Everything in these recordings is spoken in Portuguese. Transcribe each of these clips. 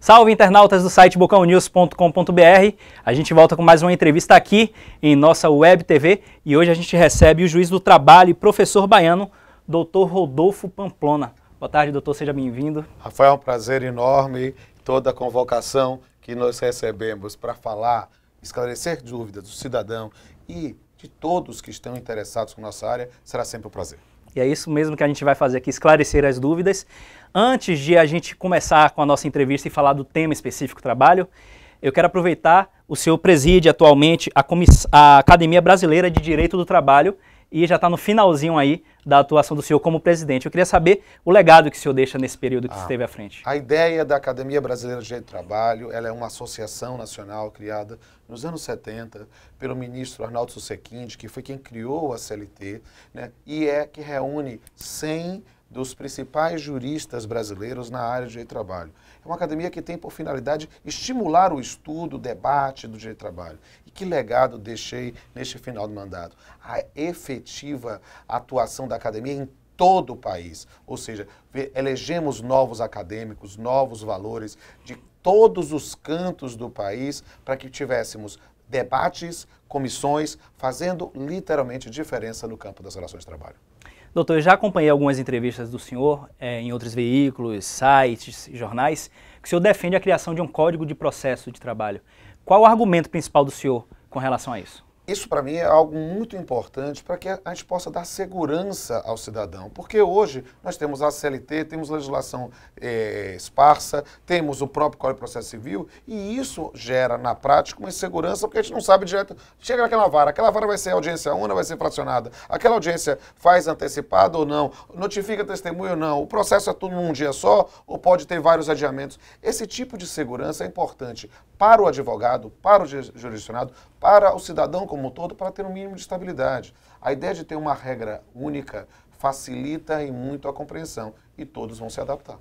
Salve, internautas do site bocãonews.com.br. A gente volta com mais uma entrevista aqui em nossa web TV e hoje a gente recebe o juiz do trabalho e professor baiano, Dr. Rodolfo Pamplona. Boa tarde, doutor, seja bem-vindo. Rafael, é um prazer enorme toda a convocação que nós recebemos para falar, esclarecer dúvidas do cidadão e de todos que estão interessados com nossa área, será sempre um prazer. E é isso mesmo que a gente vai fazer aqui, esclarecer as dúvidas. Antes de a gente começar com a nossa entrevista e falar do tema específico trabalho, eu quero aproveitar, o senhor preside atualmente a Academia Brasileira de Direito do Trabalho e já está no finalzinho aí da atuação do senhor como presidente. Eu queria saber o legado que o senhor deixa nesse período que esteve à frente. A ideia da Academia Brasileira de Direito do Trabalho, ela é uma associação nacional criada nos anos 70 pelo ministro Arnaldo Susequinde, que foi quem criou a CLT, né, e que reúne 100 dos principais juristas brasileiros na área de direito do trabalho. É uma academia que tem por finalidade estimular o estudo, o debate do direito do trabalho. E que legado deixei neste final do mandato? A efetiva atuação da academia em todo o país. Ou seja, elegemos novos acadêmicos, novos valores de todos os cantos do país para que tivéssemos debates, comissões, fazendo literalmente diferença no campo das relações de trabalho. Doutor, eu já acompanhei algumas entrevistas do senhor em outros veículos, sites, jornais, que o senhor defende a criação de um código de processo de trabalho. Qual o argumento principal do senhor com relação a isso? Isso, para mim, é algo muito importante para que a gente possa dar segurança ao cidadão. Porque hoje nós temos a CLT, temos legislação esparsa, temos o próprio Código de Processo Civil, e isso gera, na prática, uma insegurança, porque a gente não sabe direto. Chega naquela vara vai ser audiência única, vai ser fracionada. Aquela audiência faz antecipada ou não, notifica testemunho ou não, o processo é tudo num dia só ou pode ter vários adiamentos. Esse tipo de segurança é importante para o advogado, para o jurisdicionado, para o cidadão como um todo, para ter um mínimo de estabilidade. A ideia de ter uma regra única facilita e muito a compreensão e todos vão se adaptar.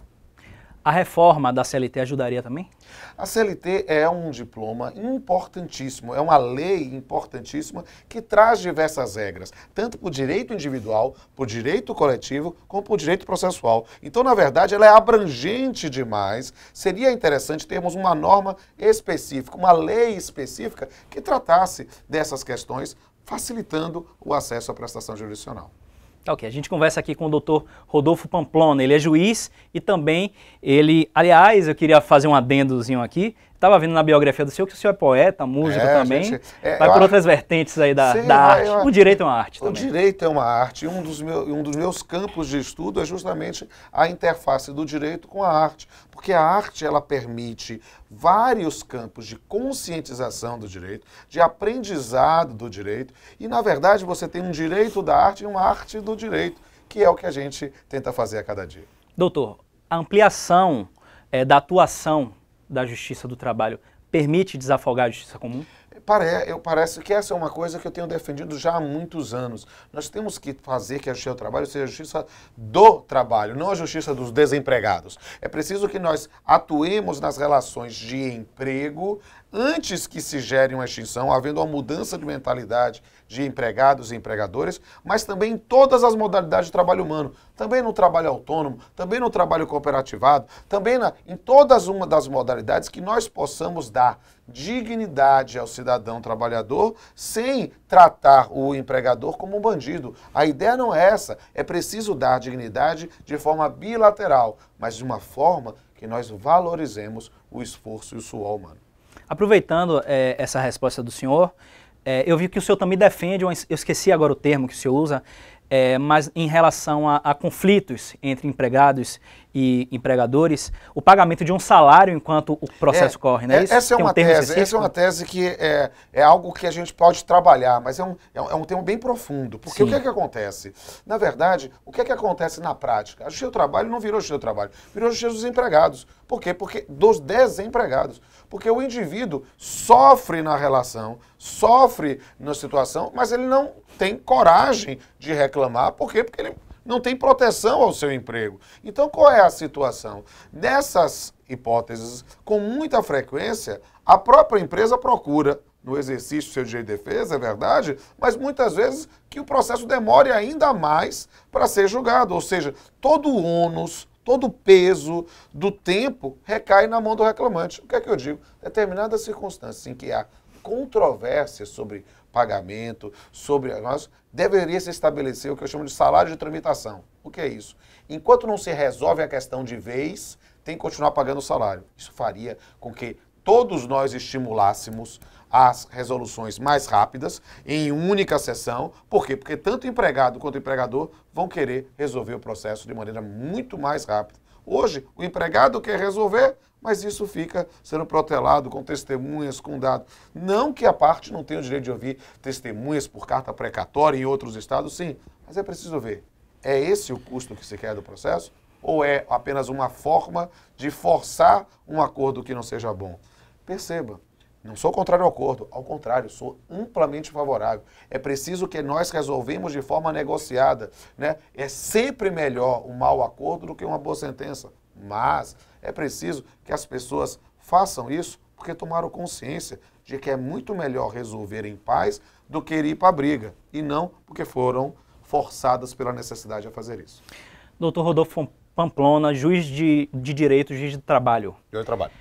A reforma da CLT ajudaria também? A CLT é um diploma importantíssimo, é uma lei importantíssima que traz diversas regras, tanto para o direito individual, para o direito coletivo, como para o direito processual. Então, na verdade, ela é abrangente demais. Seria interessante termos uma norma específica, uma lei específica que tratasse dessas questões, facilitando o acesso à prestação jurisdicional. Ok, a gente conversa aqui com o Dr. Rodolfo Pamplona, ele é juiz e também aliás, eu queria fazer um adendozinho aqui, estava vendo na biografia do senhor que o senhor é poeta, músico também, vai por outras vertentes aí da arte. O direito é uma arte também. O direito é uma arte e um dos meus campos de estudo é justamente a interface do direito com a arte, porque a arte ela permite vários campos de conscientização do direito, de aprendizado do direito e, na verdade, você tem um direito da arte e uma arte do direito, que é o que a gente tenta fazer a cada dia. Doutor, a ampliação da atuação da Justiça do Trabalho permite desafogar a Justiça Comum? Parece que essa é uma coisa que eu tenho defendido já há muitos anos. Nós temos que fazer que a Justiça do Trabalho seja a Justiça do trabalho, não a Justiça dos desempregados. É preciso que nós atuemos nas relações de emprego antes que se gere uma extinção, havendo uma mudança de mentalidade de empregados e empregadores, mas também em todas as modalidades de trabalho humano, também no trabalho autônomo, também no trabalho cooperativado, também em todas uma das modalidades que nós possamos dar dignidade ao cidadão trabalhador sem tratar o empregador como um bandido. A ideia não é essa, é preciso dar dignidade de forma bilateral, mas de uma forma que nós valorizemos o esforço e o suor humano. Aproveitando essa resposta do senhor, eu vi que o senhor também defende, eu esqueci agora o termo que o senhor usa, mas em relação a conflitos entre empregados e empregadores, o pagamento de um salário enquanto o processo corre, não é isso? Essa é uma tese que é algo que a gente pode trabalhar, mas é um tema bem profundo. Porque Sim. O que é que acontece? Na verdade, o que é que acontece na prática? A Justiça do Trabalho não virou Justiça do Trabalho, virou Justiça dos Empregados. Por quê? Porque dos desempregados. Porque o indivíduo sofre na relação, sofre na situação, mas ele não tem coragem de reclamar. Por quê? Porque ele não tem proteção ao seu emprego. Então, qual é a situação? Nessas hipóteses, com muita frequência, a própria empresa procura, no exercício do seu direito de defesa, é verdade, mas muitas vezes que o processo demore ainda mais para ser julgado. Ou seja, todo o ônus, todo o peso do tempo recai na mão do reclamante. O que é que eu digo? Determinadas circunstâncias em que há controvérsia sobre pagamento, deveria se estabelecer o que eu chamo de salário de tramitação. O que é isso? Enquanto não se resolve a questão de vez, tem que continuar pagando o salário. Isso faria com que todos nós estimulássemos as resoluções mais rápidas, em única sessão. Por quê? Porque tanto o empregado quanto o empregador vão querer resolver o processo de maneira muito mais rápida. Hoje, o empregado quer resolver, mas isso fica sendo protelado com testemunhas, com dados. Não que a parte não tenha o direito de ouvir testemunhas por carta precatória em outros estados, sim, mas é preciso ver. É esse o custo que se quer do processo? Ou é apenas uma forma de forçar um acordo que não seja bom? Perceba, não sou contrário ao acordo, ao contrário, sou amplamente favorável. É preciso que nós resolvemos de forma negociada, né? É sempre melhor um mau acordo do que uma boa sentença, mas é preciso que as pessoas façam isso porque tomaram consciência de que é muito melhor resolver em paz do que ir para a briga, e não porque foram forçadas pela necessidade a fazer isso. Doutor Rodolfo Pamplona, juiz de direito, juiz de trabalho. Eu trabalho.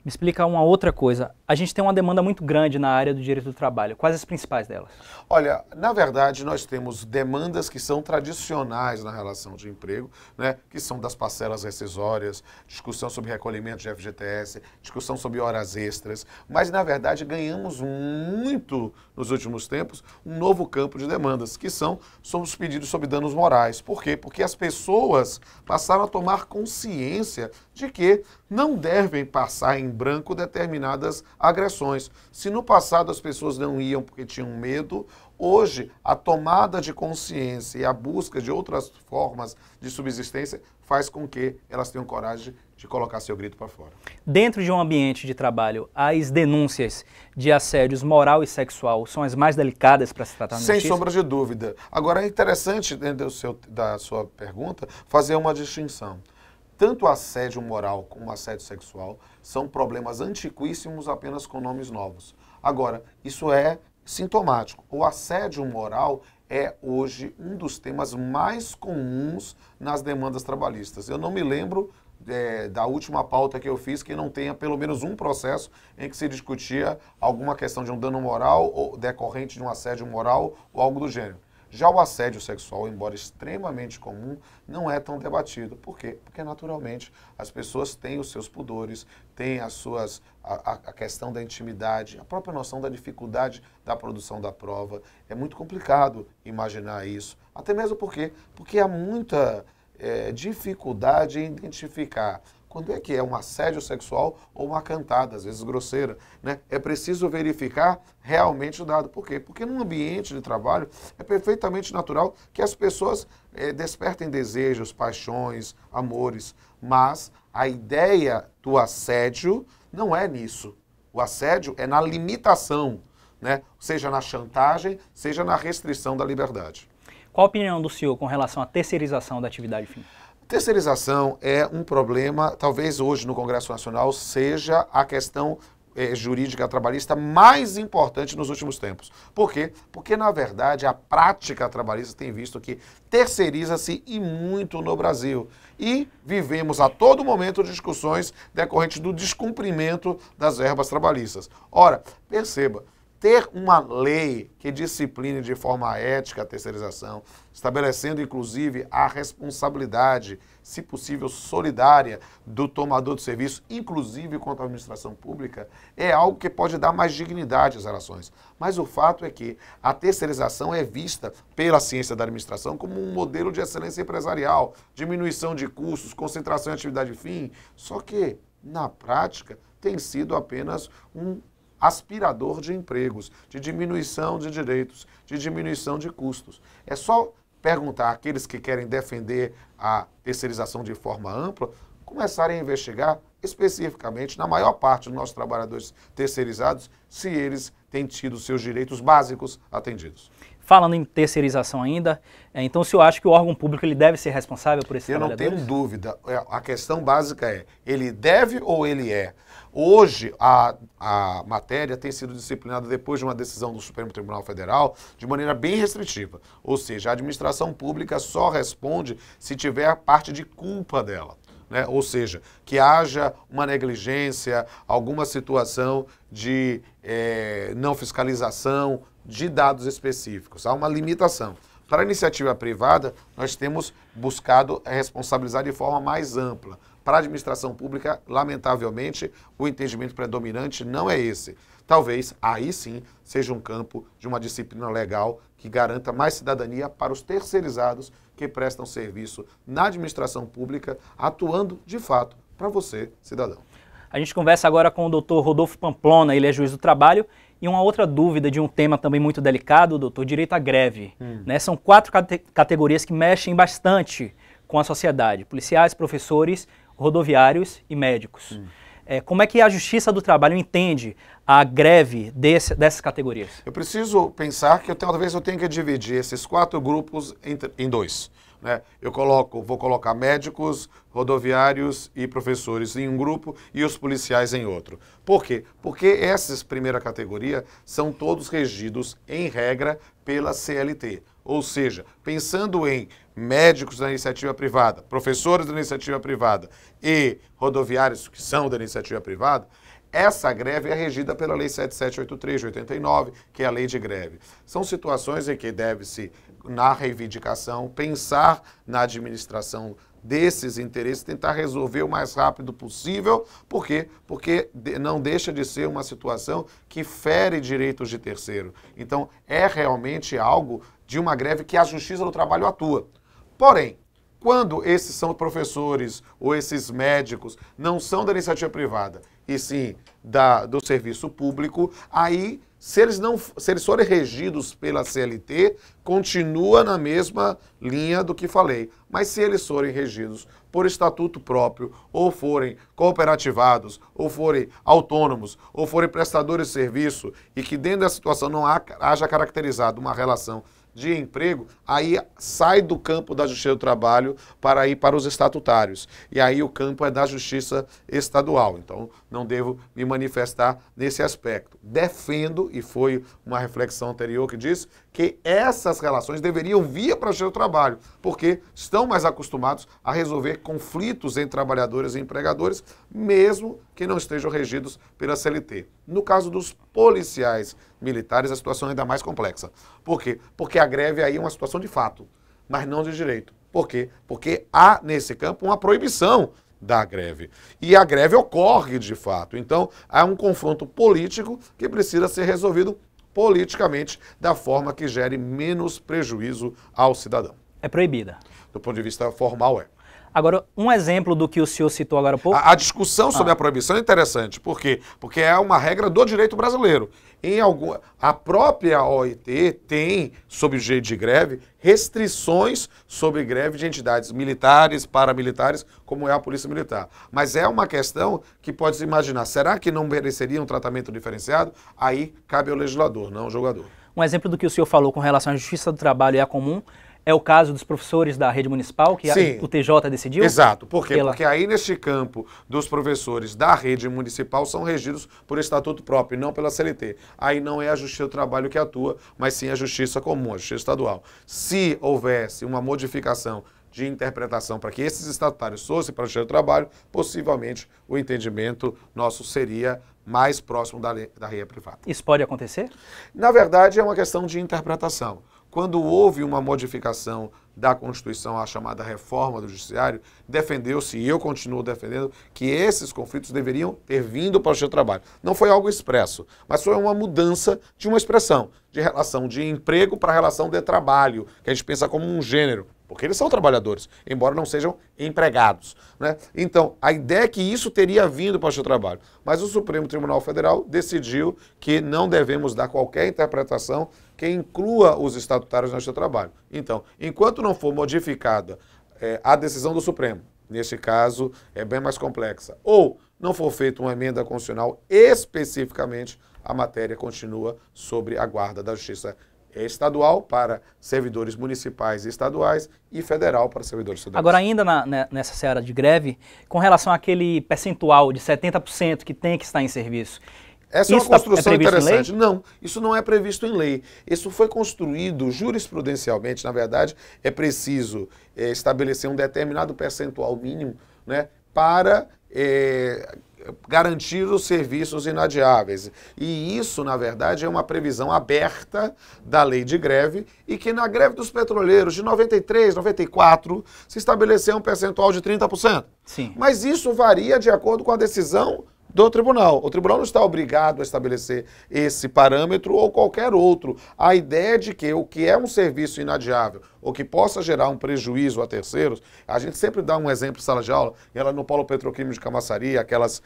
Me explica uma outra coisa. A gente tem uma demanda muito grande na área do direito do trabalho. Quais as principais delas? Olha, na verdade, nós temos demandas que são tradicionais na relação de emprego, né? Que são das parcelas rescisórias, discussão sobre recolhimento de FGTS, discussão sobre horas extras, mas, na verdade, ganhamos muito, nos últimos tempos, um novo campo de demandas, que são os pedidos sobre danos morais. Por quê? Porque as pessoas passaram a tomar consciência de que não devem passar em branco determinadas agressões. Se no passado as pessoas não iam porque tinham medo, hoje a tomada de consciência e a busca de outras formas de subsistência faz com que elas tenham coragem de colocar seu grito para fora. Dentro de um ambiente de trabalho, as denúncias de assédios moral e sexual são as mais delicadas para se tratar na justiça? Sem sombra de dúvida. Agora é interessante, dentro da sua pergunta, fazer uma distinção. Tanto o assédio moral como o assédio sexual são problemas antiquíssimos apenas com nomes novos. Agora, isso é sintomático. O assédio moral é hoje um dos temas mais comuns nas demandas trabalhistas. Eu não me lembro da última pauta que eu fiz que não tenha pelo menos um processo em que se discutia alguma questão de um dano moral ou decorrente de um assédio moral ou algo do gênero. Já o assédio sexual, embora extremamente comum, não é tão debatido. Por quê? Porque, naturalmente, as pessoas têm os seus pudores, têm a questão da intimidade, a própria noção da dificuldade da produção da prova. É muito complicado imaginar isso. Até mesmo porque há muita dificuldade em identificar quando é que é um assédio sexual ou uma cantada, às vezes grosseira, né? É preciso verificar realmente o dado. Por quê? Porque num ambiente de trabalho é perfeitamente natural que as pessoas despertem desejos, paixões, amores, mas a ideia do assédio não é nisso. O assédio é na limitação, né? Seja na chantagem, seja na restrição da liberdade. Qual a opinião do senhor com relação à terceirização da atividade fim? Terceirização é um problema, talvez hoje no Congresso Nacional seja a questão jurídica trabalhista mais importante nos últimos tempos. Por quê? Porque, na verdade, a prática trabalhista tem visto que terceiriza-se e muito no Brasil. E vivemos a todo momento discussões decorrentes do descumprimento das verbas trabalhistas. Ora, perceba, ter uma lei que discipline de forma ética a terceirização, estabelecendo inclusive a responsabilidade, se possível solidária, do tomador de serviço, inclusive quanto à administração pública, é algo que pode dar mais dignidade às relações. Mas o fato é que a terceirização é vista pela ciência da administração como um modelo de excelência empresarial, diminuição de custos, concentração em atividade fim, só que, na prática, tem sido apenas um aspirador de empregos, de diminuição de direitos, de diminuição de custos. É só perguntar àqueles que querem defender a terceirização de forma ampla, começarem a investigar especificamente, na maior parte dos nossos trabalhadores terceirizados, se eles têm tido seus direitos básicos atendidos. Falando em terceirização ainda, então o senhor acha que o órgão público ele deve ser responsável por esses trabalhadores? Eu não tenho dúvida. A questão básica é, ele deve ou ele é? Hoje, a matéria tem sido disciplinada depois de uma decisão do Supremo Tribunal Federal de maneira bem restritiva. Ou seja, a administração pública só responde se tiver parte de culpa dela. né? Ou seja, que haja uma negligência, alguma situação de não fiscalização de dados específicos. Há uma limitação. Para a iniciativa privada, nós temos buscado responsabilizar de forma mais ampla. Para a administração pública, lamentavelmente, o entendimento predominante não é esse. Talvez, aí sim, seja um campo de uma disciplina legal que garanta mais cidadania para os terceirizados que prestam serviço na administração pública, atuando, de fato, para você, cidadão. A gente conversa agora com o doutor Rodolfo Pamplona, ele é juiz do trabalho. E uma outra dúvida de um tema também muito delicado, doutor, direito à greve. Né? São 4 categorias que mexem bastante com a sociedade: policiais, professores, rodoviários e médicos. Como é que a Justiça do Trabalho entende a greve dessas categorias? Eu preciso pensar que talvez eu tenha que dividir esses 4 grupos em 2. Né? Vou colocar médicos, rodoviários e professores em um grupo e os policiais em outro. Por quê? Porque essas primeira categoria são todos regidos, em regra, pela CLT. Ou seja, pensando em médicos da iniciativa privada, professores da iniciativa privada e rodoviários que são da iniciativa privada, essa greve é regida pela Lei 7783 de 89, que é a lei de greve. São situações em que deve-se, na reivindicação, pensar na administração desses interesses, tentar resolver o mais rápido possível. Por quê? Porque não deixa de ser uma situação que fere direitos de terceiro. Então, é realmente algo de uma greve que a Justiça do Trabalho atua. Porém, quando esses são professores ou esses médicos não são da iniciativa privada, e sim do serviço público, aí, se eles forem regidos pela CLT, continua na mesma linha do que falei. Mas se eles forem regidos por estatuto próprio, ou forem cooperativados, ou forem autônomos, ou forem prestadores de serviço, e que dentro da situação não haja caracterizado uma relação de emprego, aí sai do campo da Justiça do Trabalho para ir para os estatutários. E aí o campo é da Justiça Estadual. Então, não devo me manifestar nesse aspecto. Defendo, e foi uma reflexão anterior que disse, que essas relações deveriam vir para a Justiça do Trabalho, porque estão mais acostumados a resolver conflitos entre trabalhadores e empregadores, mesmo que não estejam regidos pela CLT. No caso dos policiais militares, a situação é ainda mais complexa. Por quê? Porque a greve aí é uma situação de fato, mas não de direito. Por quê? Porque há nesse campo uma proibição da greve. E a greve ocorre de fato. Então, há um confronto político que precisa ser resolvido politicamente da forma que gere menos prejuízo ao cidadão. É proibida. Do ponto de vista formal, é. Agora, um exemplo do que o senhor citou agora há pouco... A discussão sobre a proibição é interessante. Por quê? Porque é uma regra do direito brasileiro. A própria OIT tem, sob o direito de greve, restrições sobre greve de entidades militares, paramilitares, como é a Polícia Militar. Mas é uma questão que pode se imaginar. Será que não mereceria um tratamento diferenciado? Aí cabe ao legislador, não ao julgador. Um exemplo do que o senhor falou com relação à Justiça do Trabalho e à comum é o caso dos professores da rede municipal, que o TJ decidiu? Exato. Por quê? Porque aí neste campo dos professores da rede municipal são regidos por estatuto próprio e não pela CLT. Aí não é a Justiça do Trabalho que atua, mas sim a Justiça comum, a Justiça estadual. Se houvesse uma modificação de interpretação para que esses estatutários fossem para a Justiça do Trabalho, possivelmente o entendimento nosso seria mais próximo da lei privada. Isso pode acontecer? Na verdade, é uma questão de interpretação. Quando houve uma modificação da Constituição, a chamada reforma do Judiciário, defendeu-se, e eu continuo defendendo, que esses conflitos deveriam ter vindo para o Justiça do Trabalho. Não foi algo expresso, mas foi uma mudança de uma expressão, de relação de emprego para relação de trabalho, que a gente pensa como um gênero, porque eles são trabalhadores, embora não sejam empregados, né? Então, a ideia é que isso teria vindo para o Justiça do Trabalho, mas o Supremo Tribunal Federal decidiu que não devemos dar qualquer interpretação que inclua os estatutários na Justiça do Trabalho. Então, enquanto não for modificada a decisão do Supremo, nesse caso é bem mais complexa, ou não for feita uma emenda constitucional especificamente, a matéria continua sobre a guarda da Justiça estadual para servidores municipais e estaduais e federal para servidores estaduais. Agora, ainda nessa seara de greve, com relação àquele percentual de 70% que tem que estar em serviço, essa é uma construção interessante. Não, isso não é previsto em lei. Isso foi construído jurisprudencialmente. Na verdade, é preciso estabelecer um determinado percentual mínimo né, para garantir os serviços inadiáveis. E isso, na verdade, é uma previsão aberta da lei de greve e que na greve dos petroleiros de 93, 94, se estabeleceu um percentual de 30%. Sim. Mas isso varia de acordo com a decisão do tribunal. O tribunal não está obrigado a estabelecer esse parâmetro ou qualquer outro. A ideia de que o que é um serviço inadiável ou que possa gerar um prejuízo a terceiros, a gente sempre dá um exemplo em sala de aula, ela no polo petroquímico de Camaçari, aquelas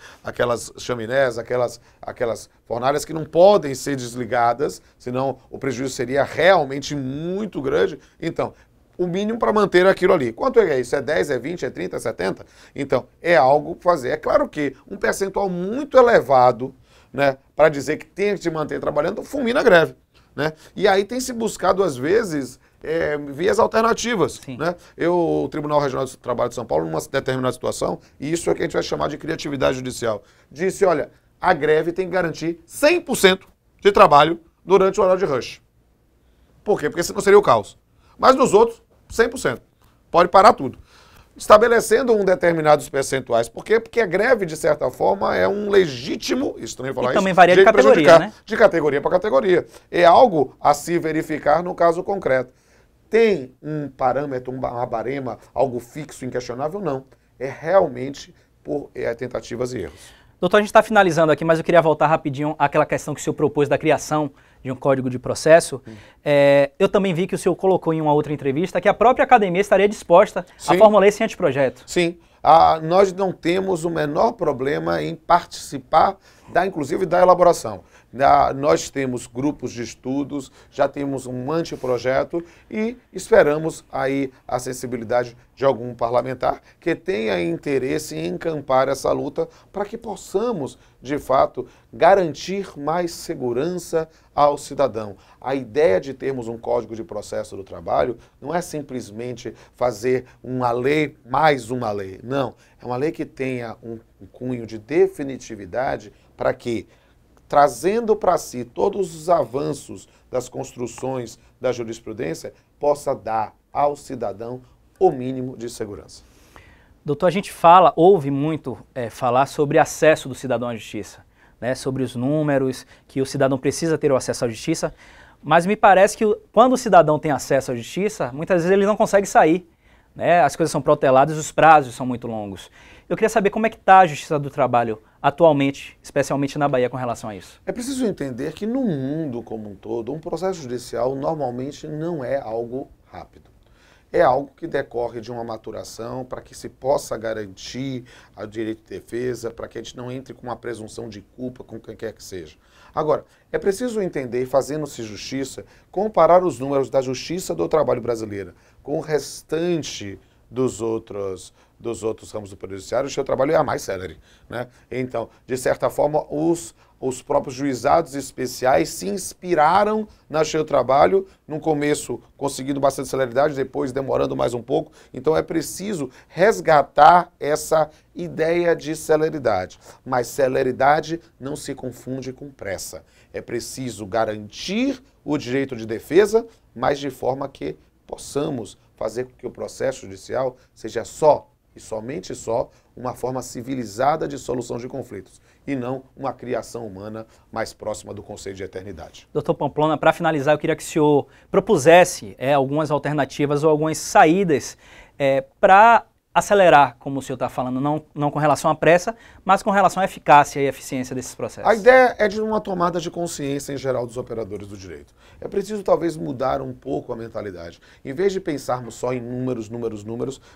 chaminés, aquelas fornalhas que não podem ser desligadas, senão o prejuízo seria realmente muito grande. Então, o mínimo para manter aquilo ali. Quanto é isso? É 10, é 20, é 30, é 70? Então, é algo para fazer. É claro que um percentual muito elevado, né, para dizer que tem que se manter trabalhando, fulmina a greve. Né? E aí tem se buscado, às vezes, vias alternativas. Né? O Tribunal Regional do Trabalho de São Paulo, numa determinada situação, e isso é o que a gente vai chamar de criatividade judicial, disse, olha, a greve tem que garantir 100% de trabalho durante o horário de rush. Por quê? Porque senão seria o caos. Mas nos outros, 100%. Pode parar tudo. Estabelecendo determinados percentuais. Por quê? Porque a greve, de certa forma, é um legítimo, estranho falar isso, e também varia de categoria, né? De categoria para categoria. É algo a se verificar no caso concreto. Tem um parâmetro, uma barema, algo fixo, inquestionável? Não. É realmente por tentativas e erros. Doutor, a gente está finalizando aqui, mas eu queria voltar rapidinho àquela questão que o senhor propôs da criação de um código de processo. Eu também vi que o senhor colocou em uma outra entrevista que a própria academia estaria disposta a formular esse anteprojeto. Sim. Nós não temos o menor problema em participar, inclusive da elaboração. Nós temos grupos de estudos, já temos um anteprojeto e esperamos aí a sensibilidade de algum parlamentar que tenha interesse em encampar essa luta para que possamos, de fato, garantir mais segurança ao cidadão. A ideia de termos um Código de Processo do Trabalho não é simplesmente fazer uma lei mais uma lei. Não, é uma lei que tenha um cunho de definitividade para que, trazendo para si todos os avanços das construções da jurisprudência, possa dar ao cidadão o mínimo de segurança. Doutor, a gente ouve muito falar sobre acesso do cidadão à justiça, né, sobre os números, que o cidadão precisa ter o acesso à justiça, mas me parece que quando o cidadão tem acesso à justiça, muitas vezes ele não consegue sair, né, as coisas são proteladas e os prazos são muito longos. Eu queria saber como é que está a Justiça do Trabalho atualmente, especialmente na Bahia, com relação a isso. É preciso entender que no mundo como um todo, um processo judicial normalmente não é algo rápido. É algo que decorre de uma maturação para que se possa garantir o direito de defesa, para que a gente não entre com uma presunção de culpa com quem quer que seja. Agora, é preciso entender, fazendo-se justiça, comparar os números da Justiça do Trabalho brasileira com o restante dos outros ramos do Poder Judiciário. O seu trabalho é a mais célere, né? Então, de certa forma, os próprios juizados especiais se inspiraram na Justiça do Trabalho, no começo conseguindo bastante celeridade, depois demorando mais um pouco. Então é preciso resgatar essa ideia de celeridade. Mas celeridade não se confunde com pressa. É preciso garantir o direito de defesa, mas de forma que possamos fazer com que o processo judicial seja e somente uma forma civilizada de solução de conflitos, e não uma criação humana mais próxima do conceito de eternidade. Doutor Pamplona, para finalizar, eu queria que o senhor propusesse algumas alternativas ou algumas saídas para acelerar, como o senhor está falando, não com relação à pressa, mas com relação à eficácia e eficiência desses processos. A ideia é de uma tomada de consciência em geral dos operadores do direito. É preciso talvez mudar um pouco a mentalidade. Em vez de pensarmos só em números,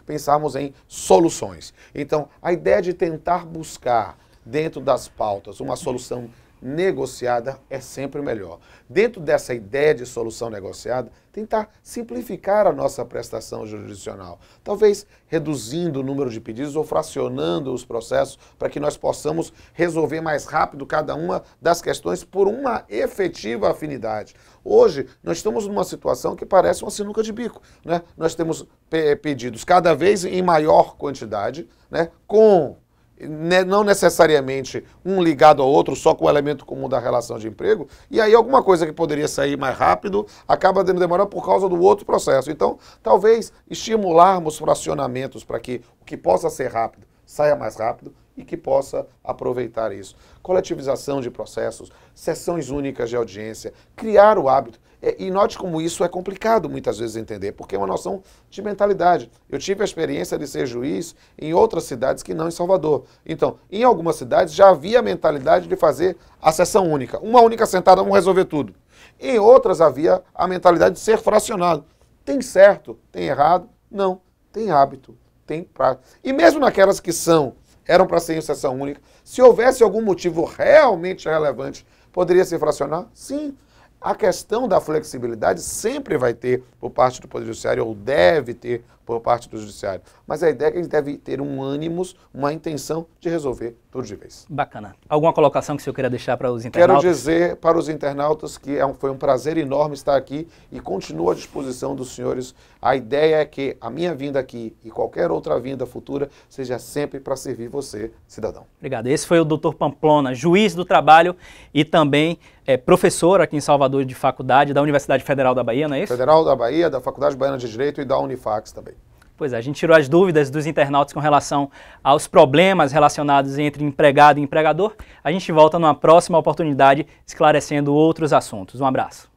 pensarmos em soluções. Então, a ideia de tentar buscar dentro das pautas uma solução negociada é sempre melhor. Dentro dessa ideia de solução negociada, tentar simplificar a nossa prestação jurisdicional. Talvez reduzindo o número de pedidos ou fracionando os processos para que nós possamos resolver mais rápido cada uma das questões por uma efetiva afinidade. Hoje, nós estamos numa situação que parece uma sinuca de bico, né? Nós temos pedidos cada vez em maior quantidade, né? Não necessariamente um ligado ao outro, só com o elemento comum da relação de emprego, e aí alguma coisa que poderia sair mais rápido acaba demorando por causa do outro processo. Então, talvez estimularmos fracionamentos para que o que possa ser rápido saia mais rápido e que possa aproveitar isso. Coletivização de processos, sessões únicas de audiência, criar o hábito. E note como isso é complicado muitas vezes entender, porque é uma noção de mentalidade. Eu tive a experiência de ser juiz em outras cidades que não em Salvador. Então, em algumas cidades já havia a mentalidade de fazer a sessão única. Uma única sentada, vamos resolver tudo. Em outras havia a mentalidade de ser fracionado. Tem certo, tem errado? Não. Tem hábito, tem prática. E mesmo naquelas que eram para ser em sessão única, se houvesse algum motivo realmente relevante, poderia se fracionar? Sim. A questão da flexibilidade sempre vai ter por parte do Poder Judiciário, ou deve ter por parte do Judiciário. Mas a ideia é que a gente deve ter um ânimos, uma intenção de resolver tudo de vez. Bacana. Alguma colocação que o senhor queira deixar para os internautas? Quero dizer para os internautas que foi um prazer enorme estar aqui e continuo à disposição dos senhores. A ideia é que a minha vinda aqui e qualquer outra vinda futura seja sempre para servir você, cidadão. Obrigado. Esse foi o Dr. Pamplona, juiz do trabalho e também professor aqui em Salvador de faculdade da Universidade Federal da Bahia, não é isso? Federal da Bahia, da Faculdade Baiana de Direito e da Unifax também. Pois é, a gente tirou as dúvidas dos internautas com relação aos problemas relacionados entre empregado e empregador. A gente volta numa próxima oportunidade esclarecendo outros assuntos. Um abraço.